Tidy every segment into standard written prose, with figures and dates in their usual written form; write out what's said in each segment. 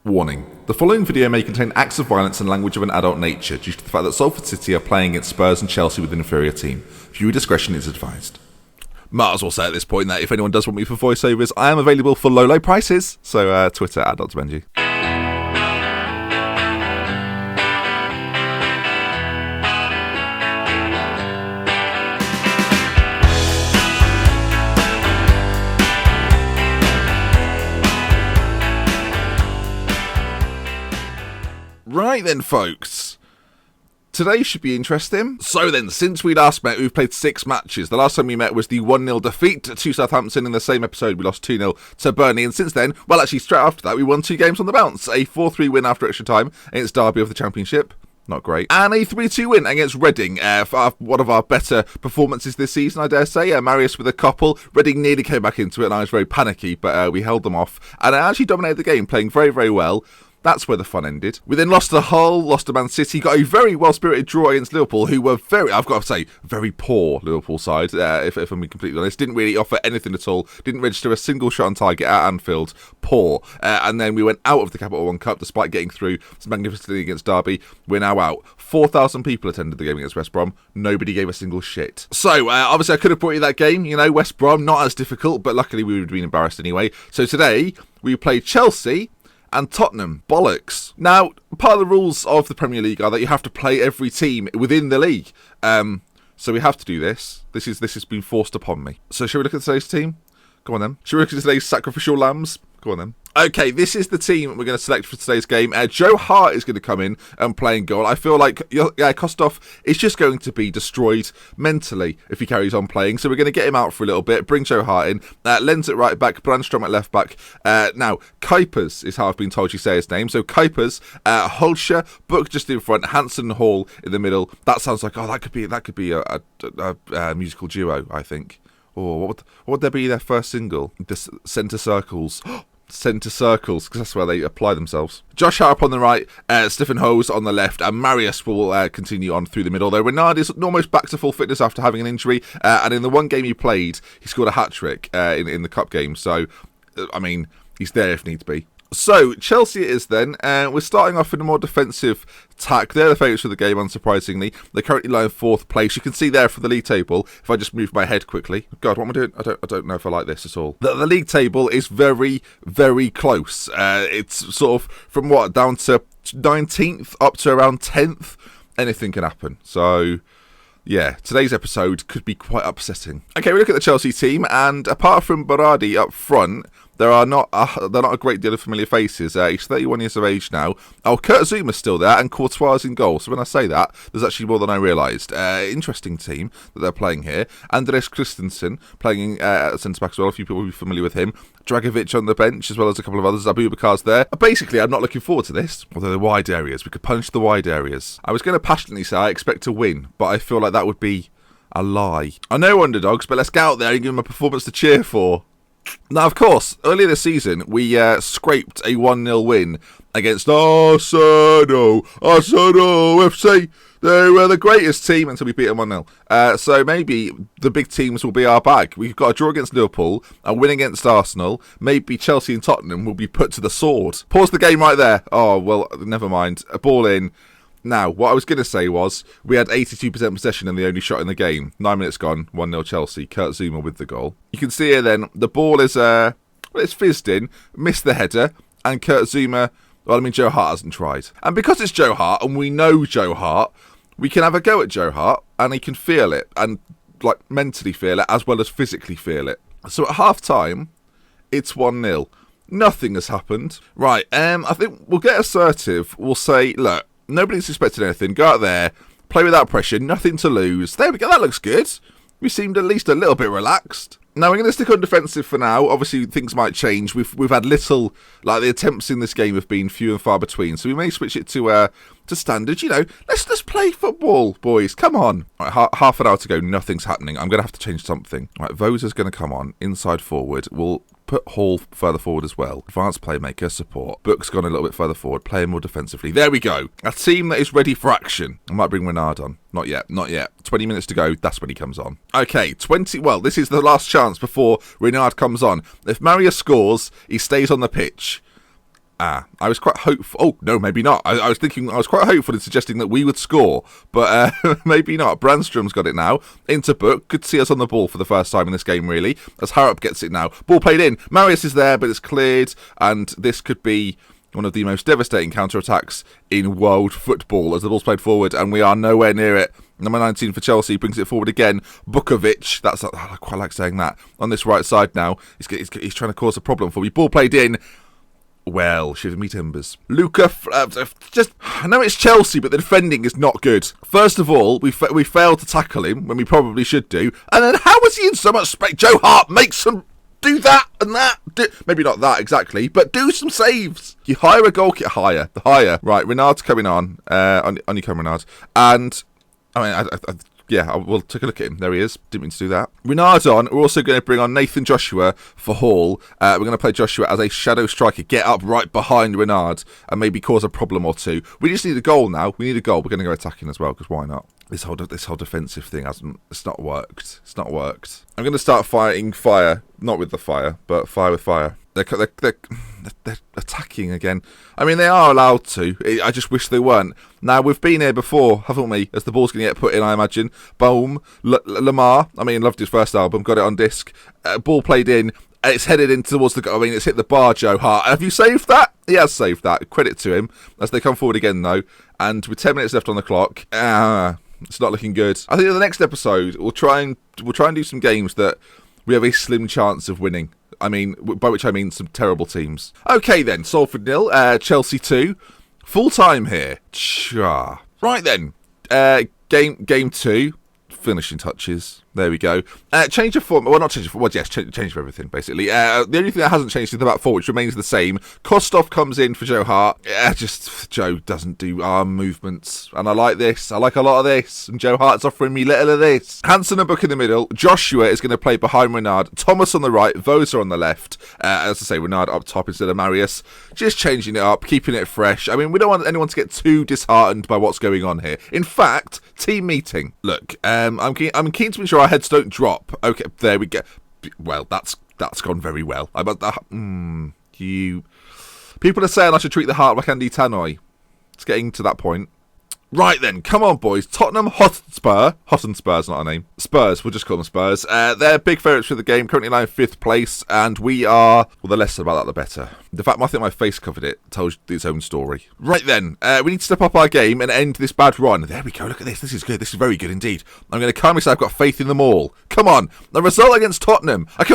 Warning. The following video may contain acts of violence and language of an adult nature due to the fact that Salford City are playing against Spurs and Chelsea with an inferior team. Viewer discretion is advised. Might as well say at this point that if anyone does want me for voiceovers, I am available for low prices. So Twitter at @Benji. Right then, folks. Today should be interesting. So then, since we last met, we've played 6 matches. The last time we met was the 1-0 defeat to Southampton. In the same episode, we lost 2-0 to Burnley. And since then, well, actually, straight after that, we won 2 games on the bounce. A 4-3 win after extra time against Derby of the Championship. Not great. And a 3-2 win against Reading. One of our better performances this season, I dare say. Marius with a couple. Reading nearly came back into it, and I was very panicky, but we held them off. And I actually dominated the game, playing very, very well. That's where the fun ended. We then lost to Hull, lost to Man City, got a very well-spirited draw against Liverpool, who were I've got to say, very poor Liverpool side, if I'm being completely honest. Didn't really offer anything at all. Didn't register a single shot on target at Anfield. Poor. And then we went out of the Capital One Cup, despite getting through magnificently against Derby. We're now out. 4,000 people attended the game against West Brom. Nobody gave a single shit. So, obviously, I could have brought you that game. You know, West Brom, not as difficult, but luckily we would have been embarrassed anyway. So today, we played Chelsea and Tottenham. Bollocks. Now, part of the rules of the Premier League are that you have to play every team within the league. So we have to do this. This has been forced upon me. So shall we look at today's team? Go on then. Shall we look at today's sacrificial lambs? Go on then. Okay, this is the team we're going to select for today's game. Joe Hart is going to come in and play in goal. I feel like Kostov is just going to be destroyed mentally if he carries on playing. So we're going to get him out for a little bit, bring Joe Hart in, Lenz at right back, Brandstrom at left back. Now, Kuipers is how I've been told you say his name. So Kuipers, Hulscher, Book just in front, Hansen Hall in the middle. That sounds like, that could be a musical duo, I think. Or what would there be their first single? The Centre Circles. Centre Circles, because that's where they apply themselves. Josh Hart on the right, Stephen Hose on the left, and Marius will continue on through the middle. Though Renard is almost back to full fitness after having an injury, and in the one game he played, he scored a hat-trick in the cup game. So, I mean, he's there if needs be. So, Chelsea it is then. We're starting off in a more defensive tack. They're the favourites for the game, unsurprisingly. They currently lie in 4th place. You can see there for the league table, if I just move my head quickly. God, what am I doing? I don't know if I like this at all. The league table is very, very close. It's sort of from down to 19th up to around 10th. Anything can happen. So, yeah, today's episode could be quite upsetting. Okay, we look at the Chelsea team, and apart from Berardi up front, they're not a great deal of familiar faces. He's 31 years of age now. Kurt Zuma's still there, and Courtois is in goal. So when I say that, there's actually more than I realised. Interesting team that they're playing here. Andres Christensen playing at centre-back as well. A few people will be familiar with him. Dragovic on the bench, as well as a couple of others. Abubakar's there. Basically, I'm not looking forward to this. Although the wide areas, we could punch the wide areas. I was going to passionately say I expect to win, but I feel like that would be a lie. I know underdogs, but let's get out there and give them a performance to cheer for. Now, of course, earlier this season, we scraped a 1-0 win against Arsenal FC. They were the greatest team until we beat them 1-0. So maybe the big teams will be our bag. We've got a draw against Liverpool, a win against Arsenal. Maybe Chelsea and Tottenham will be put to the sword. Pause the game right there. Oh, well, never mind. A ball in. Now, what I was going to say was, we had 82% possession and the only shot in the game. 9 minutes gone, 1-0 Chelsea. Kurt Zuma with the goal. You can see here then, the ball is, it's fizzed in, missed the header, and Kurt Zuma, Joe Hart hasn't tried. And because it's Joe Hart, and we know Joe Hart, we can have a go at Joe Hart, and he can feel it, and, mentally feel it, as well as physically feel it. So at half-time, it's 1-0. Nothing has happened. Right, I think we'll get assertive. We'll say, look, nobody's expecting anything. Go out there, play without pressure, nothing to lose. There we go, that looks good. We seemed at least a little bit relaxed. Now, we're going to stick on defensive for now. Obviously, things might change. We've had little, the attempts in this game have been few and far between. So we may switch it to standard. Let's play football, boys. Come on. Right, half an hour to go, nothing's happening. I'm going to have to change something. Right, Vosa's going to come on, inside forward. We'll put Hall further forward as well. Advanced playmaker, support. Book's gone a little bit further forward, playing more defensively. There we go. A team that is ready for action. I might bring Renard on. Not yet. 20 minutes to go, that's when he comes on. Okay, this is the last chance before Renard comes on. If Marius scores, he stays on the pitch. I was quite hopeful. Oh, no, maybe not. I was quite hopeful in suggesting that we would score, but maybe not. Brandstrom's got it now. Into Book. Could see us on the ball for the first time in this game, really, as Harrop gets it now. Ball played in. Marius is there, but it's cleared, and this could be one of the most devastating counter-attacks in world football as the ball's played forward, and we are nowhere near it. Number 19 for Chelsea brings it forward again. Bukovic, I quite like saying that, on this right side now. He's trying to cause a problem for me. Ball played in. Well, shiver me timbers. Luca, I know it's Chelsea, but the defending is not good. First of all, we failed to tackle him when we probably should do. And then how was he in so much space? Joe Hart makes some... Do that and that. Maybe not that exactly, but do some saves. You hire a goalkeeper. Hire. Right, Renard's coming on. On you come, Renard. And, I mean, we'll take a look at him. There he is. Didn't mean to do that. Renard's on. We're also going to bring on Nathan Joshua for Hall. We're going to play Joshua as a shadow striker. Get up right behind Renard and maybe cause a problem or two. We just need a goal now. We need a goal. We're going to go attacking as well, because why not? This whole defensive thing it's not worked. It's not worked. I'm going to start fighting fire. Not with the fire, but fire with fire. They're attacking again. I mean, they are allowed to. I just wish they weren't. Now, we've been here before, haven't we? As the ball's going to get put in, I imagine. Boom. Lamar. I mean, loved his first album. Got it on disc. Ball played in. It's headed in towards the... I mean, it's hit the bar, Joe Hart. Have you saved that? He has saved that. Credit to him. As they come forward again, though. And with 10 minutes left on the clock... it's not looking good. I think in the next episode, we'll try and do some games that we have a slim chance of winning. I mean, by which I mean some terrible teams. Okay then, Salford 0, Chelsea 2. Full time here. Right then, game 2. Finishing touches. There we go. Change of form. Well, not change of form. Well, yes, change of everything, basically. The only thing that hasn't changed is the back four, which remains the same. Kostov comes in for Joe Hart. Joe doesn't do arm movements. And I like this. I like a lot of this. And Joe Hart's offering me little of this. Hansen and Book in the middle. Joshua is going to play behind Renard. Thomas on the right. Vosa on the left. As I say, Renard up top instead of Marius. Just changing it up, keeping it fresh. I mean, we don't want anyone to get too disheartened by what's going on here. In fact, team meeting. Look, I'm keen to make sure our heads don't drop. Okay, there we go. Well, that's gone very well. People are saying I should treat the Heart like Andy Tannoy. It's getting to that point. Right then, come on boys. Tottenham Hotspur's not a name. Spurs, we'll just call them Spurs. They're big favourites for the game, currently lying 5th place, and we are... Well, the less said about that, the better. The fact I think my face covered it tells its own story. Right then, we need to step up our game and end this bad run. There we go, look at this. This is good. This is very good indeed. I'm going to calmly say I've got faith in them all. Come on. The result against Tottenham. I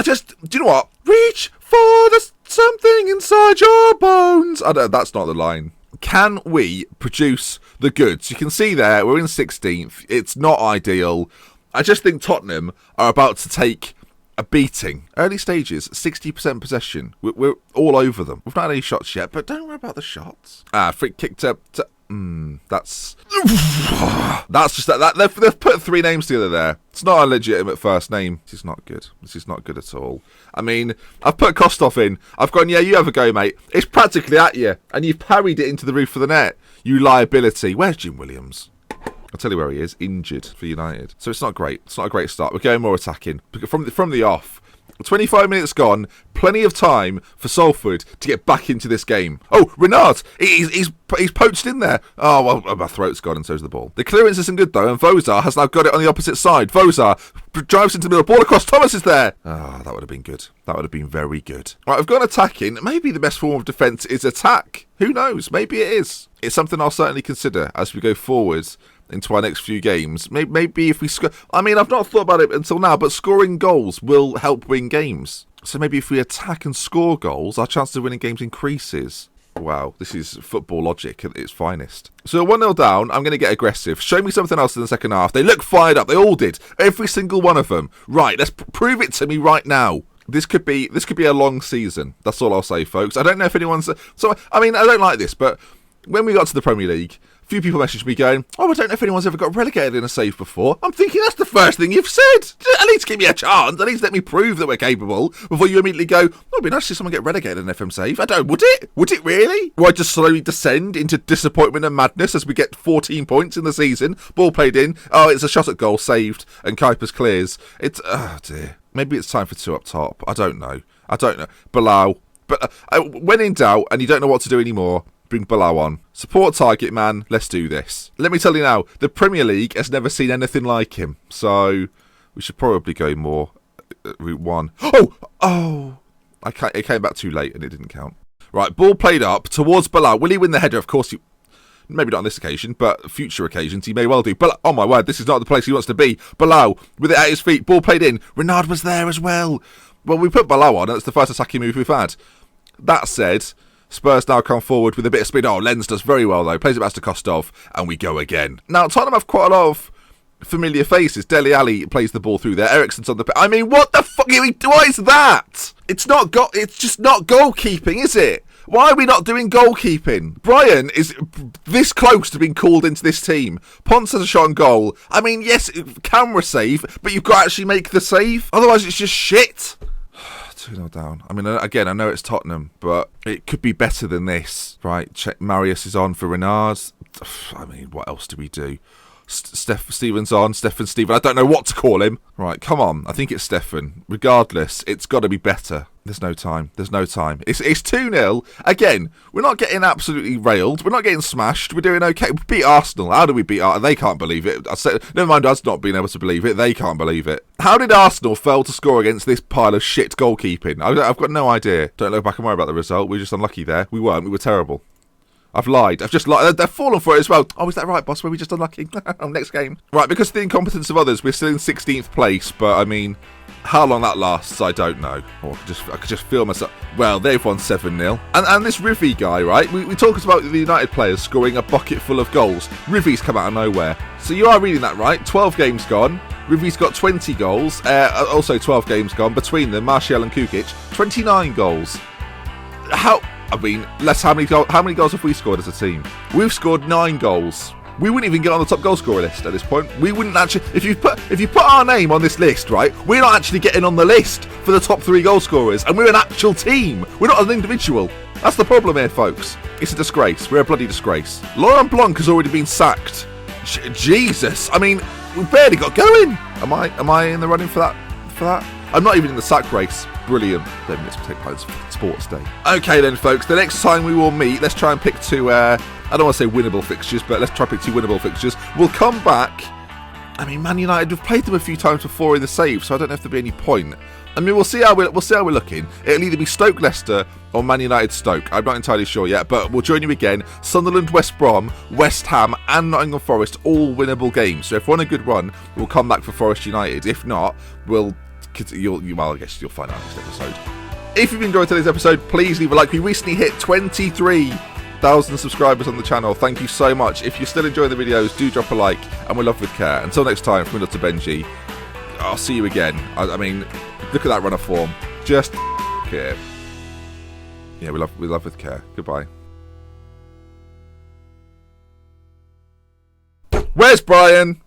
just... Do you know what? Reach for the something inside your bones. I don't... That's not the line. Can we produce the goods? You can see there, we're in 16th. It's not ideal. I just think Tottenham are about to take a beating. Early stages, 60% possession. We're all over them. We've not had any shots yet, but don't worry about the shots. Free kick to that's just that. They've put 3 names together there. It's not a legitimate first name. This is not good. This is not good at all. I mean, I've put Kostov in. I've gone, yeah, you have a go, mate. It's practically at you, and you've parried it into the roof of the net. You liability. Where's Jim Williams? I'll tell you where he is. Injured for United. So it's not great. It's not a great start. We're going more attacking from the off. 25 minutes gone, plenty of time for Salford to get back into this game. Oh, Renard, he's poached in there. Oh, well, my throat's gone and so's the ball. The clearance isn't good, though, and Vosa has now got it on the opposite side. Vosa drives into the middle, ball across, Thomas is there. Ah, that would have been good. That would have been very good. Right, I've gone attacking. Maybe the best form of defence is attack. Who knows? Maybe it is. It's something I'll certainly consider as we go forward into our next few games. Maybe if we score... I mean, I've not thought about it until now, but scoring goals will help win games. So maybe if we attack and score goals, our chance of winning games increases. Wow, this is football logic at its finest. So 1-0 down, I'm going to get aggressive. Show me something else in the second half. They look fired up. They all did. Every single one of them. Right, let's prove it to me right now. This could be a long season. That's all I'll say, folks. I don't know if anyone's... So, I mean, I don't like this, but when we got to the Premier League... A few people messaged me going, I don't know if anyone's ever got relegated in a save before. I'm thinking that's the first thing you've said. At least give me a chance. At least let me prove that we're capable before you immediately go, it'd be nice to see someone get relegated in an FM save. Would it? Would it really? Will I just slowly descend into disappointment and madness as we get 14 points in the season? Ball played in. Oh, it's a shot at goal saved and Kuipers clears. Oh dear. Maybe it's time for 2 up top. I don't know. Bilal. But when in doubt and you don't know what to do anymore, bring Bilal on. Support target man, let's do this. Let me tell you now, the Premier League has never seen anything like him. So we should probably go more route 1. Oh! It came back too late and it didn't count. Right, ball played up towards Bilal. Will he win the header? Of course he... Maybe not on this occasion, but future occasions he may well do. But oh my word, this is not the place he wants to be. Bilal, with it at his feet, ball played in. Renard was there as well. Well, we put Bilal on, and it's the first attacking move we've had. That said, Spurs now come forward with a bit of speed. Oh, Lens does very well though. Plays it back to Kostov, and we go again. Now, Tottenham have quite a lot of familiar faces. Dele Alli plays the ball through there. Eriksen's on the... I mean, what the fuck? What is that? It's just not goalkeeping, is it? Why are we not doing goalkeeping? Brian is this close to being called into this team. Ponce has a shot on goal. I mean, yes, camera save, but you've got to actually make the save. Otherwise, it's just shit. 2-0 down. I mean, again, I know it's Tottenham, but it could be better than this. Right, check. Marius is on for Renard. I mean, what else do we do? Stephen's on. Stephen. I don't know what to call him. Right, come on. I think it's Stephen. Regardless, it's got to be better. There's no time. It's 2-0. Again, we're not getting absolutely railed. We're not getting smashed. We're doing okay. We beat Arsenal. How do we beat Arsenal? They can't believe it. Never mind us not being able to believe it. They can't believe it. How did Arsenal fail to score against this pile of shit goalkeeping? I've got no idea. Don't look back and worry about the result. We were just unlucky there. We weren't. We were terrible. I've lied. I've just lied. They've fallen for it as well. Oh, is that right, boss? Were we just unlucky? Next game. Right, because of the incompetence of others, we're still in 16th place. But, I mean, how long that lasts, I don't know. Oh, I could just feel myself... Well, they've won 7-0. And this Rivi guy, right? We talked about the United players scoring a bucket full of goals. Rivi's come out of nowhere. So you are reading that right. 12 games gone. Rivi's got 20 goals. Also 12 games gone. Between them, Martial and Kukic. 29 goals. How many goals have we scored as a team? We've scored 9 goals. We wouldn't even get on the top goal scorer list at this point. We wouldn't actually... If you put our name on this list, right, we're not actually getting on the list for the top 3 goal scorers, and we're an actual team. We're not an individual. That's the problem here, folks. It's a disgrace. We're a bloody disgrace. Laurent Blanc has already been sacked. Jesus. I mean, we barely got going. Am I in the running for that? I'm not even in the sack race. Brilliant. Then let's take part in Sports Day. Okay then, folks. The next time we will meet, let's try and pick 2, I don't want to say winnable fixtures, but let's try and pick 2 winnable fixtures. We'll come back. I mean, Man United, we've played them a few times before in the save, so I don't know if there'll be any point. I mean, we'll see how we're looking. It'll either be Stoke Leicester or Man United Stoke. I'm not entirely sure yet, but we'll join you again. Sunderland, West Brom, West Ham, and Nottingham Forest, all winnable games. So if we're on a good run, we'll come back for Forest United. If not, well, I guess you'll find out next episode. If you've enjoyed today's episode, please leave a like. We recently hit 23,000 subscribers on the channel. Thank you so much. If you're still enjoying the videos, do drop a like, and we'll love with care. Until next time, from Dr. Benji, I'll see you again. I mean, look at that run of form. Just care. Yeah, we love with care. Goodbye. Where's Brian?